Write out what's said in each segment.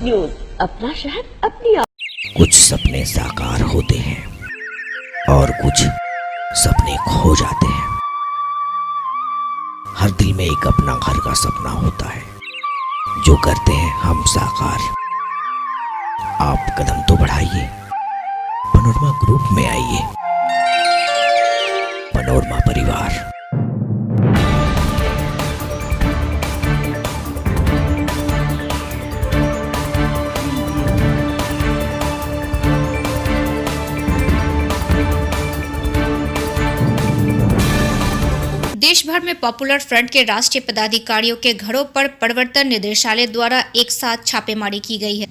News, अपना शहर अपनी कुछ सपने साकार होते हैं और कुछ सपने खो जाते हैं। हर दिल में एक अपना घर का सपना होता है जो करते हैं हम साकार। आप कदम तो बढ़ाइए, पनोरमा ग्रुप में आइए। पनोरमा परिवार। देश भर में पॉपुलर फ्रंट के राष्ट्रीय पदाधिकारियों के घरों पर प्रवर्तन निदेशालय द्वारा एक साथ छापेमारी की गई है।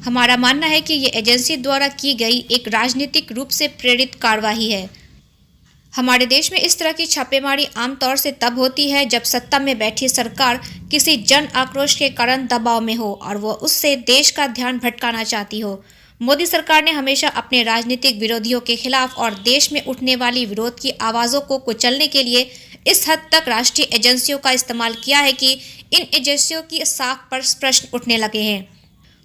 हमारा मानना है कि ये एजेंसी द्वारा की गई एक राजनीतिक रूप से प्रेरित कार्रवाई है। हमारे देश में इस तरह की छापेमारी आमतौर से तब होती है जब सत्ता में बैठी सरकार किसी जन आक्रोश के कारण दबाव में हो और वो उससे देश का ध्यान भटकाना चाहती हो। मोदी सरकार ने हमेशा अपने राजनीतिक विरोधियों के खिलाफ और देश में उठने वाली विरोध की आवाज़ों को कुचलने के लिए इस हद तक राष्ट्रीय एजेंसियों का इस्तेमाल किया है कि इन एजेंसियों की साख पर प्रश्न उठने लगे हैं।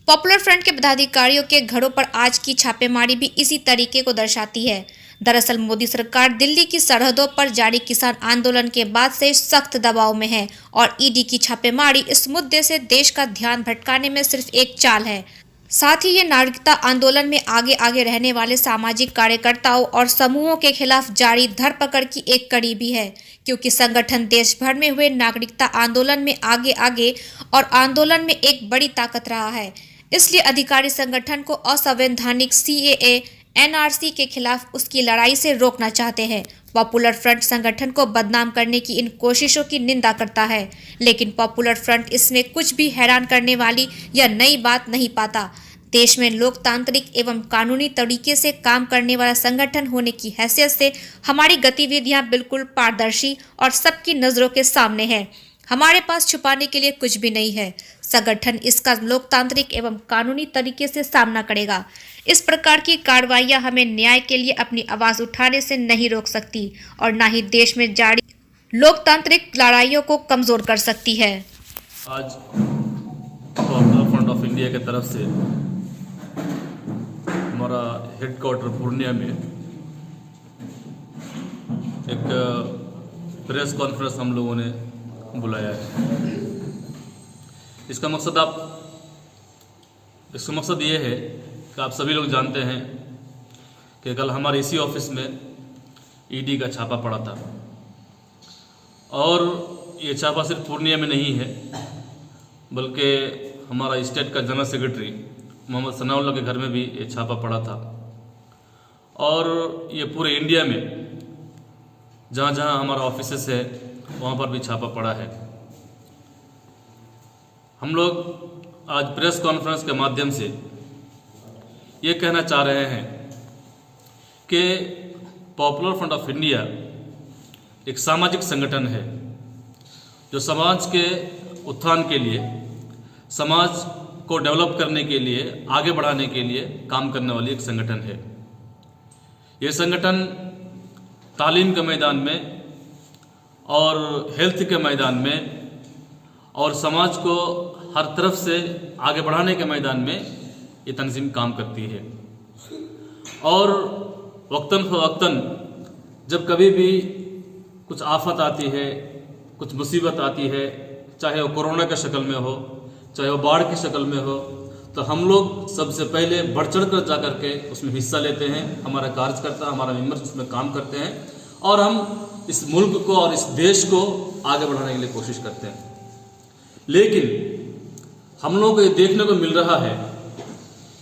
पॉपुलर फ्रंट के पदाधिकारियों के घरों पर आज की छापेमारी भी इसी तरीके को दर्शाती है। दरअसल मोदी सरकार दिल्ली की सरहदों पर जारी किसान आंदोलन के बाद से सख्त दबाव में है और ईडी की छापेमारी इस मुद्दे से देश का ध्यान भटकाने में सिर्फ एक चाल है। साथ ही ये नागरिकता आंदोलन में आगे रहने वाले सामाजिक कार्यकर्ताओं और समूहों के खिलाफ जारी धरपकड़ की एक कड़ी भी है, क्योंकि संगठन देश भर में हुए नागरिकता आंदोलन में आगे और आंदोलन में एक बड़ी ताकत रहा है। इसलिए अधिकारी संगठन को असंवैधानिक CAA NRC के खिलाफ उसकी लड़ाई से रोकना चाहते हैं। पॉपुलर फ्रंट संगठन को बदनाम करने की इन कोशिशों की निंदा करता है, लेकिन पॉपुलर फ्रंट इसमें कुछ भी हैरान करने वाली या नई बात नहीं पाता। देश में लोकतांत्रिक एवं कानूनी तरीके से काम करने वाला संगठन होने की हैसियत से हमारी गतिविधियां बिल्कुल पारदर्शी और सबकी नज़रों के सामने है। हमारे पास छुपाने के लिए कुछ भी नहीं है। संगठन इसका लोकतांत्रिक एवं कानूनी तरीके से सामना करेगा। इस प्रकार की कार्रवाइयां हमें न्याय के लिए अपनी आवाज़ उठाने से नहीं रोक सकती और न ही देश में जारी लोकतांत्रिक लड़ाइयों को कमज़ोर कर सकती है। आज पॉपुलर फ्रंट ऑफ इंडिया की तरफ से हमारा हेडक्वार्टर पूर्णिया में एक प्रेस कॉन्फ्रेंस हम लोगों ने बुलाया है। इसका मकसद ये है कि आप सभी लोग जानते हैं कि कल हमारे इसी ऑफिस में ईडी का छापा पड़ा था और ये छापा सिर्फ पूर्णिया में नहीं है बल्कि हमारा स्टेट का जनरल सेक्रेटरी मोहम्मद सनाउल्लाह के घर में भी ये छापा पड़ा था और ये पूरे इंडिया में जहाँ जहाँ हमारा ऑफिसेस है वहाँ पर भी छापा पड़ा है। हम लोग आज प्रेस कॉन्फ्रेंस के माध्यम से ये कहना चाह रहे हैं कि पॉपुलर फ्रंट ऑफ इंडिया एक सामाजिक संगठन है जो समाज के उत्थान के लिए, समाज को डेवलप करने के लिए, आगे बढ़ाने के लिए काम करने वाली एक संगठन है। ये संगठन तालीम के मैदान में और हेल्थ के मैदान में और समाज को हर तरफ से आगे बढ़ाने के मैदान में ये तंजीम काम करती है। और वक्तन फ़वक्तन जब कभी भी कुछ आफत आती है, कुछ मुसीबत आती है, चाहे वो कोरोना के शक्ल में हो, चाहे वो बाढ़ की शक्ल में हो, तो हम लोग सबसे पहले बढ़ चढ़ कर जा कर के उसमें हिस्सा लेते हैं। हमारा कार्यकर्ता, हमारा मेंबर्स उसमें काम करते हैं और हम इस मुल्क को और इस देश को आगे बढ़ाने के लिए कोशिश करते हैं। लेकिन हम लोगों को ये देखने को मिल रहा है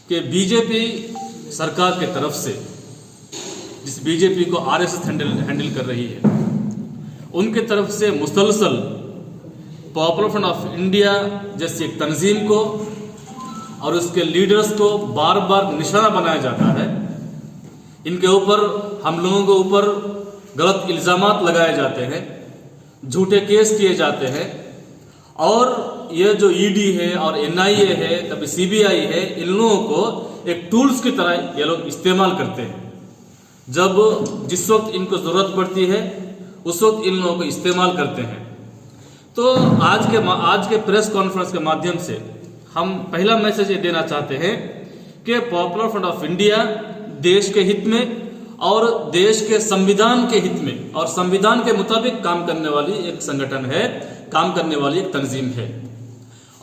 कि बीजेपी सरकार की तरफ से, जिस बीजेपी को RSS हैंडल कर रही है, उनके तरफ से मुसलसल पॉपुलर फ्रंट ऑफ इंडिया जैसी एक तंजीम को और उसके लीडर्स को बार बार निशाना बनाया जाता है। इनके ऊपर, हम लोगों के ऊपर गलत इल्ज़ामात लगाए जाते हैं, झूठे केस किए जाते हैं और ये जो ईडी है और NIA है, कभी CBI है, इन लोगों को एक टूल्स की तरह ये लोग इस्तेमाल करते हैं। जब जिस वक्त इनको ज़रूरत पड़ती है उस वक्त इन लोगों को इस्तेमाल करते हैं। तो आज के प्रेस कॉन्फ्रेंस के माध्यम से हम पहला मैसेज ये देना चाहते हैं कि पॉपुलर फ्रंट ऑफ इंडिया देश के हित में और देश के संविधान के हित में और संविधान के मुताबिक काम करने वाली एक संगठन है, काम करने वाली एक तंजीम है।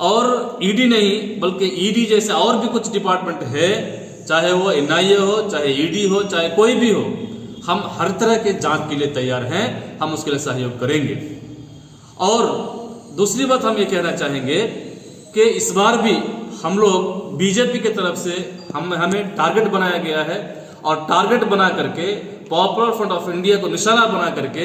और ईडी नहीं बल्कि ईडी जैसे और भी कुछ डिपार्टमेंट है, चाहे वो एनआईए हो, चाहे ईडी हो, चाहे कोई भी हो, हम हर तरह के जांच के लिए तैयार हैं, हम उसके लिए सहयोग करेंगे। और दूसरी बात हम ये कहना चाहेंगे कि इस बार भी हम लोग बीजेपी की तरफ से हमें टारगेट बनाया गया है और टारगेट बना करके पॉपुलर फ्रंट ऑफ इंडिया को निशाना बना करके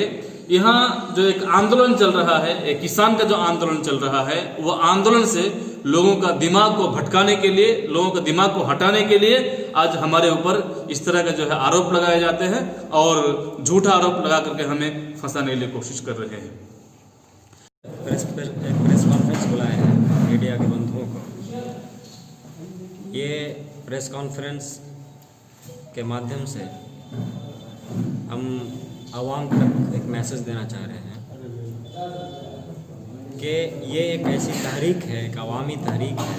यहाँ जो एक आंदोलन चल रहा है, एक किसान का जो आंदोलन चल रहा है, वो आंदोलन से लोगों का दिमाग को भटकाने के लिए, लोगों का दिमाग को हटाने के लिए आज हमारे ऊपर इस तरह का जो है आरोप लगाए जाते हैं और झूठा आरोप लगा करके हमें फंसाने के लिए कोशिश कर रहे हैं। प्रेस कॉन्फ्रेंस बुलाए हैं मीडिया के बंधुओं को। ये प्रेस कॉन्फ्रेंस के माध्यम से हम आवाम तक एक मैसेज देना चाह रहे हैं कि ये एक ऐसी तहरीक है, एक अवामी तहरीक है।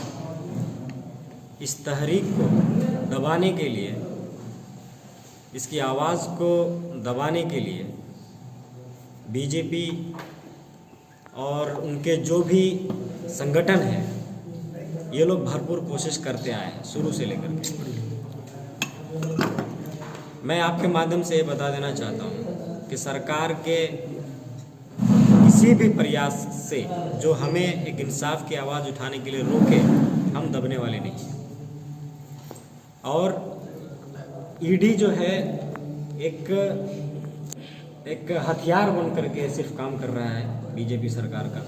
इस तहरीक को दबाने के लिए, इसकी आवाज़ को दबाने के लिए बीजेपी और उनके जो भी संगठन हैं, ये लोग भरपूर कोशिश करते आए हैं शुरू से लेकर के। मैं आपके माध्यम से ये बता देना चाहता हूँ कि सरकार के किसी भी प्रयास से जो हमें एक इंसाफ की आवाज़ उठाने के लिए रोके, हम दबने वाले नहीं हैं। और ईडी जो है एक हथियार बन करके सिर्फ काम कर रहा है बीजेपी सरकार का,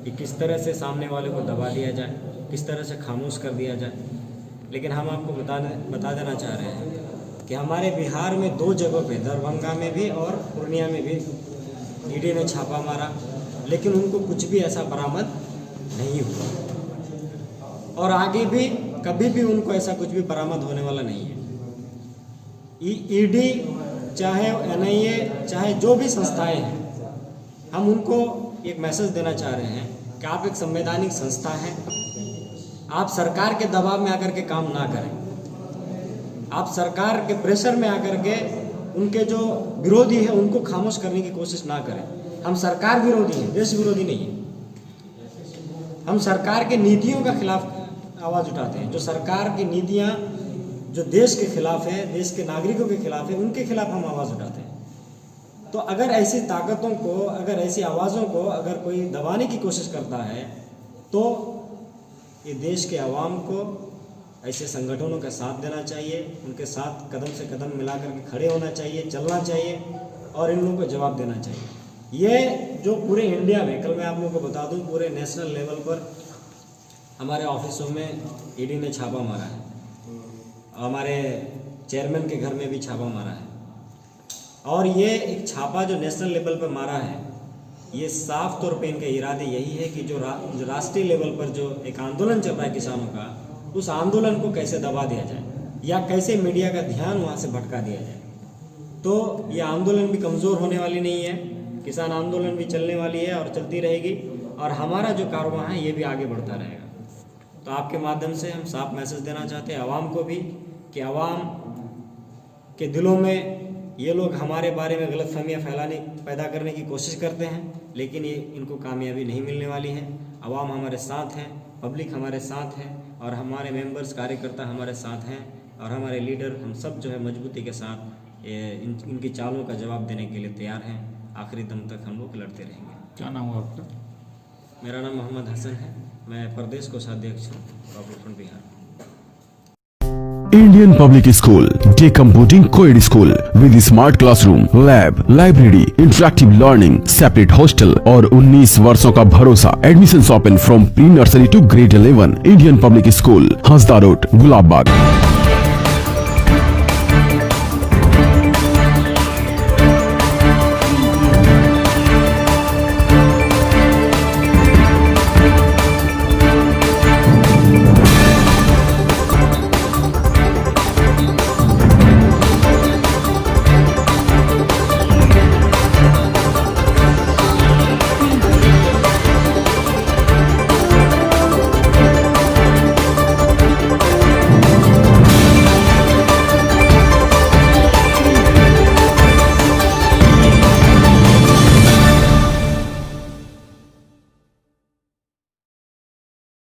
कि किस तरह से सामने वाले को दबा दिया जाए, किस तरह से खामोश कर दिया जाए। लेकिन हम आपको बता देना चाह रहे हैं कि हमारे बिहार में 2 जगहों पे, दरभंगा में भी और पूर्णिया में भी ईडी ने छापा मारा, लेकिन उनको कुछ भी ऐसा बरामद नहीं हुआ और आगे भी कभी भी उनको ऐसा कुछ भी बरामद होने वाला नहीं है। ईडी चाहे एनआईए चाहे जो भी संस्थाएं हैं, हम उनको एक मैसेज देना चाह रहे हैं कि आप एक संवैधानिक संस्था हैं, आप सरकार के दबाव में आकर के काम ना करें, आप सरकार के प्रेशर में आकर के उनके जो विरोधी है उनको खामोश करने की कोशिश ना करें। हम सरकार विरोधी हैं, देश विरोधी नहीं है। हम सरकार के नीतियों का खिलाफ आवाज़ उठाते हैं। जो सरकार की नीतियाँ जो देश के खिलाफ है, देश के नागरिकों के खिलाफ है, उनके खिलाफ हम आवाज़ उठाते हैं। तो अगर ऐसी ताकतों को, अगर ऐसी आवाज़ों को अगर कोई दबाने की कोशिश करता है, तो ये देश के आवाम को ऐसे संगठनों का साथ देना चाहिए, उनके साथ कदम से कदम मिलाकर के खड़े होना चाहिए, चलना चाहिए और इन लोगों को जवाब देना चाहिए। ये जो पूरे इंडिया में, कल मैं आप लोगों को बता दूं, पूरे नेशनल लेवल पर हमारे ऑफिसों में ईडी ने छापा मारा है, हमारे चेयरमैन के घर में भी छापा मारा है। और ये एक छापा जो नेशनल लेवल पर मारा है, ये साफ तौर पे इनका इरादे यही है कि जो राष्ट्रीय लेवल पर जो एक आंदोलन चल रहा है किसानों का, उस आंदोलन को कैसे दबा दिया जाए या कैसे मीडिया का ध्यान वहाँ से भटका दिया जाए। तो ये आंदोलन भी कमज़ोर होने वाली नहीं है, किसान आंदोलन भी चलने वाली है और चलती रहेगी, और हमारा जो कारवां है ये भी आगे बढ़ता रहेगा। तो आपके माध्यम से हम साफ मैसेज देना चाहते हैं आवाम को भी कि आवाम के दिलों में ये लोग हमारे बारे में गलतफहमियाँ पैदा करने की कोशिश करते हैं, लेकिन ये इनको कामयाबी नहीं मिलने वाली है। आवाम हमारे साथ हैं, पब्लिक हमारे साथ है और हमारे मेंबर्स, कार्यकर्ता हमारे साथ हैं और हमारे लीडर, हम सब जो है मजबूती के साथ इनकी चालों का जवाब देने के लिए तैयार हैं। आखिरी दम तक हम लोग लड़ते रहेंगे। क्या नाम हुआ आपका? मेरा नाम मोहम्मद हसन है, मैं प्रदेश कोषाध्यक्ष हूँ popular front Bihar. Indian Public School, Day Computing Co-ed School with smart classroom, lab, library, interactive learning, separate hostel और 19 वर्षों का भरोसा। Admissions open from pre-nursery to grade 11. Indian Public School, Hasda Road, Gulabbaga।